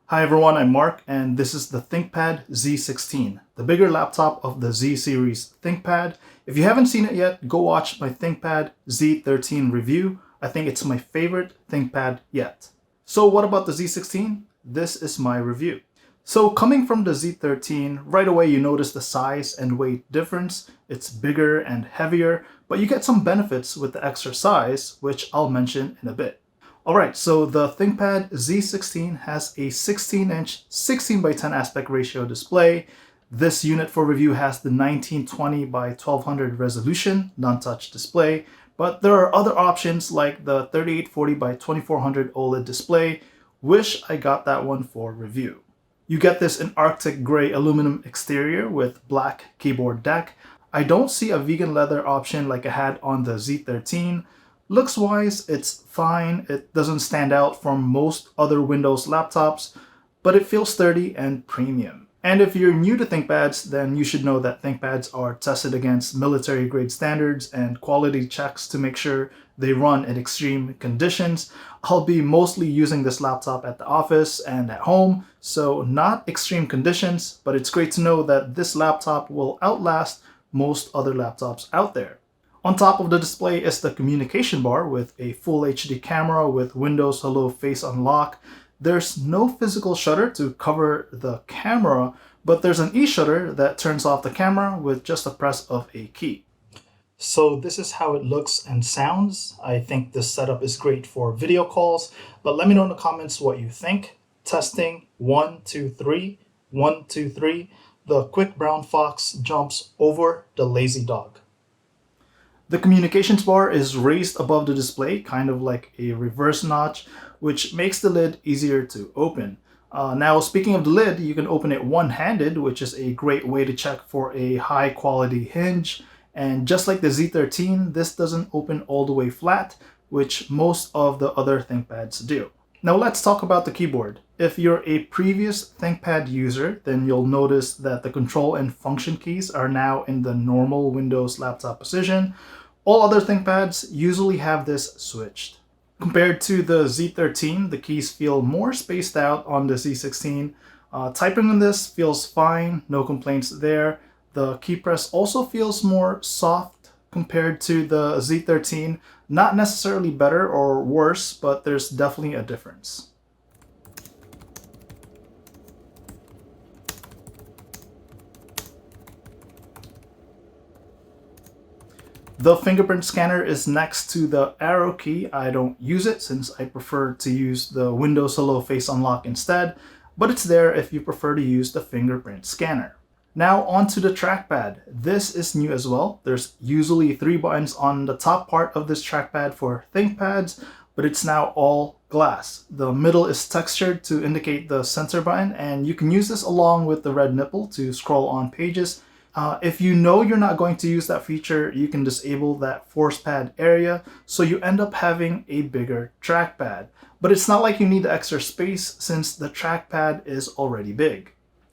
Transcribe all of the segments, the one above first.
Hi everyone, I'm Mark and this is the ThinkPad Z16, the bigger laptop of the Z series ThinkPad. If you haven't seen it yet, go watch my ThinkPad Z13 review. I think it's my favorite ThinkPad yet. So what about the Z16? This is my review. So coming from the Z13, right away you notice the size and weight difference. It's bigger and heavier, but you get some benefits with the extra size, which I'll mention in a bit. Alright, so the ThinkPad Z16 has a 16-inch 16:10 aspect ratio display. This unit for review has the 1920 by 1200 resolution non-touch display, but there are other options like the 3840 by 2400 OLED display. Wish I got that one for review. You get this in Arctic gray aluminum exterior with black keyboard deck. I don't see a vegan leather option like I had on the Z13. Looks wise, it's fine. It doesn't stand out from most other Windows laptops, but it feels sturdy and premium. And if you're new to ThinkPads, then you should know that ThinkPads are tested against military grade standards and quality checks to make sure they run in extreme conditions. I'll be mostly using this laptop at the office and at home, so not extreme conditions, but it's great to know that this laptop will outlast most other laptops out there. On top of the display is the communication bar with a full HD camera with Windows Hello Face Unlock. There's no physical shutter to cover the camera, but there's an e-shutter that turns off the camera with just a press of a key. So this is how it looks and sounds. I think this setup is great for video calls, but let me know in the comments what you think. Testing 1, 2, 3, 1, 2, 3. The quick brown fox jumps over the lazy dog. The communications bar is raised above the display, kind of like a reverse notch, which makes the lid easier to open. Now, speaking of the lid, you can open it one-handed, which is a great way to check for a high-quality hinge. And just like the Z13, this doesn't open all the way flat, which most of the other ThinkPads do. Now let's talk about the keyboard. If you're a previous ThinkPad user, then you'll notice that the control and function keys are now in the normal Windows laptop position. All other ThinkPads usually have this switched. Compared to the Z13, the keys feel more spaced out on the Z16. Typing on this feels fine, no complaints there. The key press also feels more soft compared to the Z13. Not necessarily better or worse, but there's definitely a difference. The fingerprint scanner is next to the arrow key. I don't use it since I prefer to use the Windows Hello Face Unlock instead, but it's there if you prefer to use the fingerprint scanner. Now onto the trackpad. This is new as well. There's usually 3 buttons on the top part of this trackpad for ThinkPads, but it's now all glass. The middle is textured to indicate the center button, and you can use this along with the red nipple to scroll on pages. If you know you're not going to use that feature, you can disable that force pad area, so you end up having a bigger trackpad. But it's not like you need the extra space since the trackpad is already big.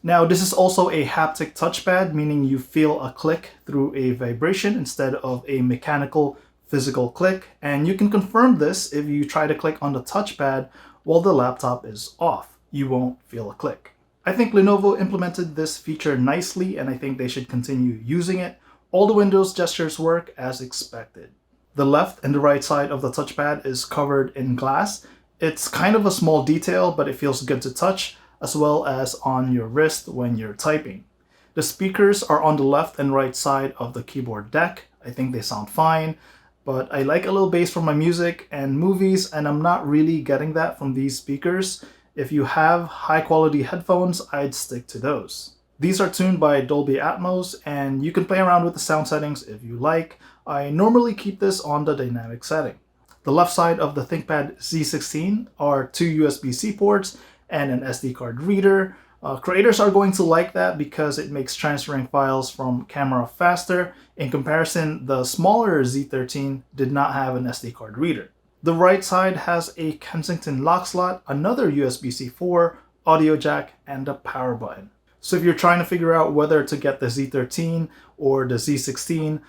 Now, this is also a haptic touchpad, meaning you feel a click through a vibration instead of a mechanical physical click. And you can confirm this if you try to click on the touchpad while the laptop is off. You won't feel a click. I think Lenovo implemented this feature nicely, and I think they should continue using it. All the Windows gestures work as expected. The left and the right side of the touchpad is covered in glass. It's kind of a small detail, but it feels good to touch, as well as on your wrist when you're typing. The speakers are on the left and right side of the keyboard deck. I think they sound fine, but I like a little bass for my music and movies, and I'm not really getting that from these speakers. If you have high quality headphones, I'd stick to those. These are tuned by Dolby Atmos, and you can play around with the sound settings if you like. I normally keep this on the dynamic setting. The left side of the ThinkPad Z16 are 2 USB-C ports and an SD card reader. Creators are going to like that because it makes transferring files from camera faster. In comparison, the smaller Z13 did not have an SD card reader. The right side has a Kensington lock slot, another USB-C 4, audio jack, and a power button. So if you're trying to figure out whether to get the Z13 or the Z16,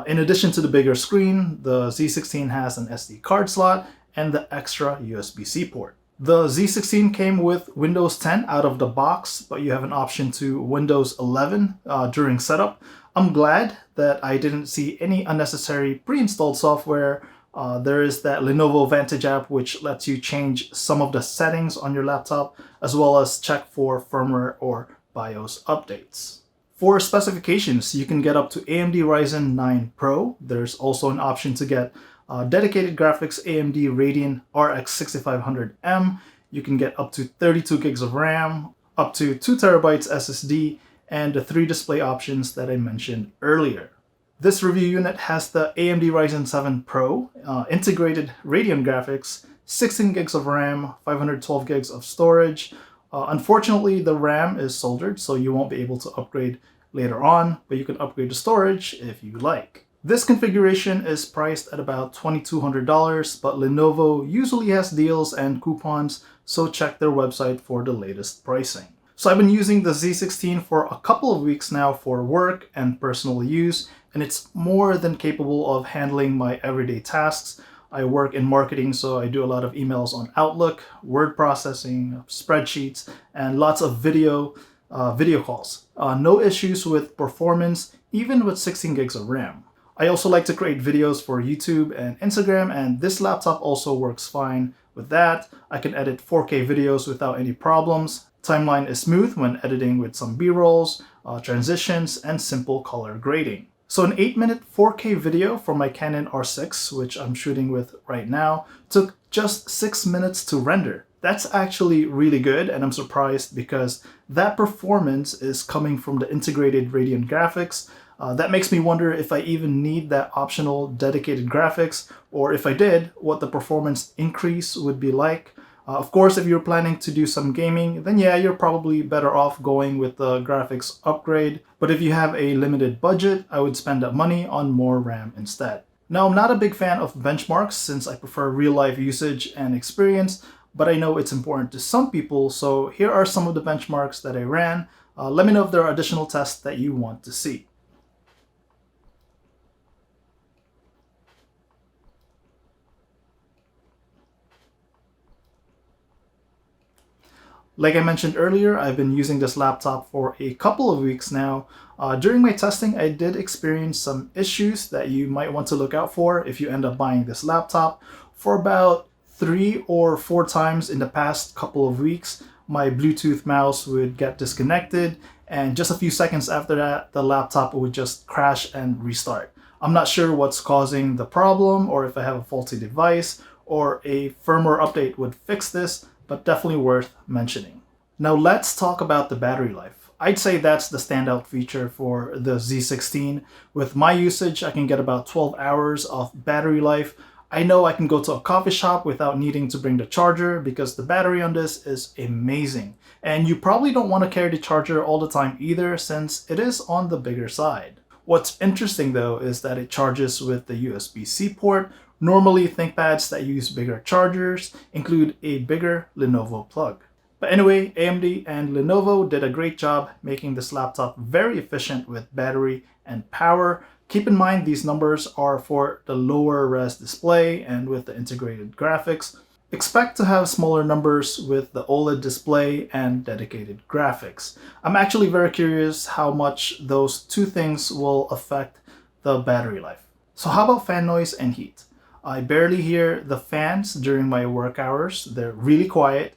in addition to the bigger screen, the Z16 has an SD card slot and the extra USB-C port. The Z16 came with Windows 10 out of the box, but you have an option to Windows 11 during setup. I'm glad that I didn't see any unnecessary pre-installed software. There is that Lenovo Vantage app which lets you change some of the settings on your laptop, as well as check for firmware or BIOS updates. For specifications, you can get up to AMD Ryzen 9 Pro. There's also an option to get dedicated graphics AMD Radeon RX 6500M. You can get up to 32 gigs of RAM, up to 2 terabytes SSD, and the 3 display options that I mentioned earlier. This review unit has the AMD Ryzen 7 Pro, integrated Radeon graphics, 16 gigs of RAM, 512 gigs of storage. Unfortunately, the RAM is soldered, so you won't be able to upgrade later on, but you can upgrade the storage if you like. This configuration is priced at about $2,200, but Lenovo usually has deals and coupons, so check their website for the latest pricing. So I've been using the Z16 for a couple of weeks now for work and personal use, and it's more than capable of handling my everyday tasks. I work in marketing, so I do a lot of emails on Outlook, word processing, spreadsheets, and lots of video calls. No issues with performance, even with 16 gigs of RAM. I also like to create videos for YouTube and Instagram, and this laptop also works fine with that. I can edit 4K videos without any problems. Timeline is smooth when editing with some B-rolls, transitions, and simple color grading. So an 8-minute 4K video for my Canon R6, which I'm shooting with right now, took just 6 minutes to render. That's actually really good, and I'm surprised because that performance is coming from the integrated Radeon graphics. That makes me wonder if I even need that optional dedicated graphics, or if I did, what the performance increase would be like. Of course, if you're planning to do some gaming, then yeah, you're probably better off going with the graphics upgrade. But if you have a limited budget, I would spend that money on more RAM instead. Now, I'm not a big fan of benchmarks since I prefer real-life usage and experience, but I know it's important to some people, so here are some of the benchmarks that I ran. Let me know if there are additional tests that you want to see. Like I mentioned earlier, I've been using this laptop for a couple of weeks now. During my testing, I did experience some issues that you might want to look out for if you end up buying this laptop. For about 3 or 4 times in the past couple of weeks, my Bluetooth mouse would get disconnected, and just a few seconds after that, the laptop would just crash and restart. I'm not sure what's causing the problem, or if I have a faulty device, or a firmware update would fix this, but definitely worth mentioning. Now let's talk about the battery life. I'd say that's the standout feature for the Z16. With my usage, I can get about 12 hours of battery life. I know I can go to a coffee shop without needing to bring the charger because the battery on this is amazing. And you probably don't want to carry the charger all the time either, since it is on the bigger side. What's interesting though is that it charges with the USB-C port. Normally, ThinkPads that use bigger chargers include a bigger Lenovo plug. But anyway, AMD and Lenovo did a great job making this laptop very efficient with battery and power. Keep in mind these numbers are for the lower res display and with the integrated graphics. Expect to have smaller numbers with the OLED display and dedicated graphics. I'm actually very curious how much those two things will affect the battery life. So how about fan noise and heat? I barely hear the fans during my work hours. They're really quiet.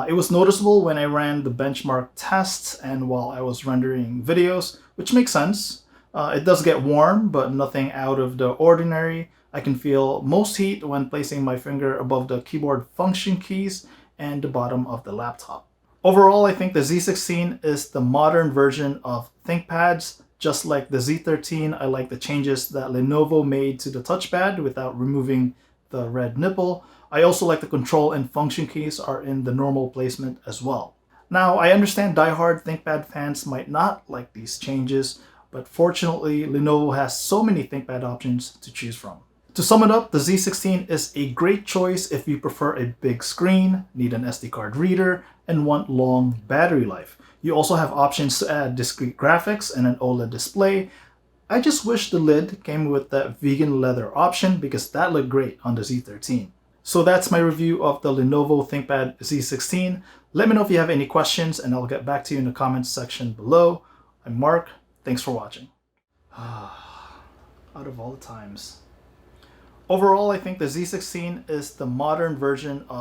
It was noticeable when I ran the benchmark tests and while I was rendering videos, which makes sense. It does get warm, but nothing out of the ordinary. I can feel most heat when placing my finger above the keyboard function keys and the bottom of the laptop. Overall, I think the Z16 is the modern version of ThinkPads. Just like the Z13, I like the changes that Lenovo made to the touchpad without removing the red nipple. I also like the control and function keys are in the normal placement as well. Now, I understand die-hard ThinkPad fans might not like these changes, but fortunately, Lenovo has so many ThinkPad options to choose from. To sum it up, the Z16 is a great choice if you prefer a big screen, need an SD card reader, and want long battery life. You also have options to add discrete graphics and an OLED display. I just wish the lid came with that vegan leather option because that looked great on the Z13. So that's my review of the Lenovo ThinkPad Z16. Let me know if you have any questions and I'll get back to you in the comments section below. I'm Mark. Thanks for watching. Out of all the times. Overall, I think the Z16 is the modern version of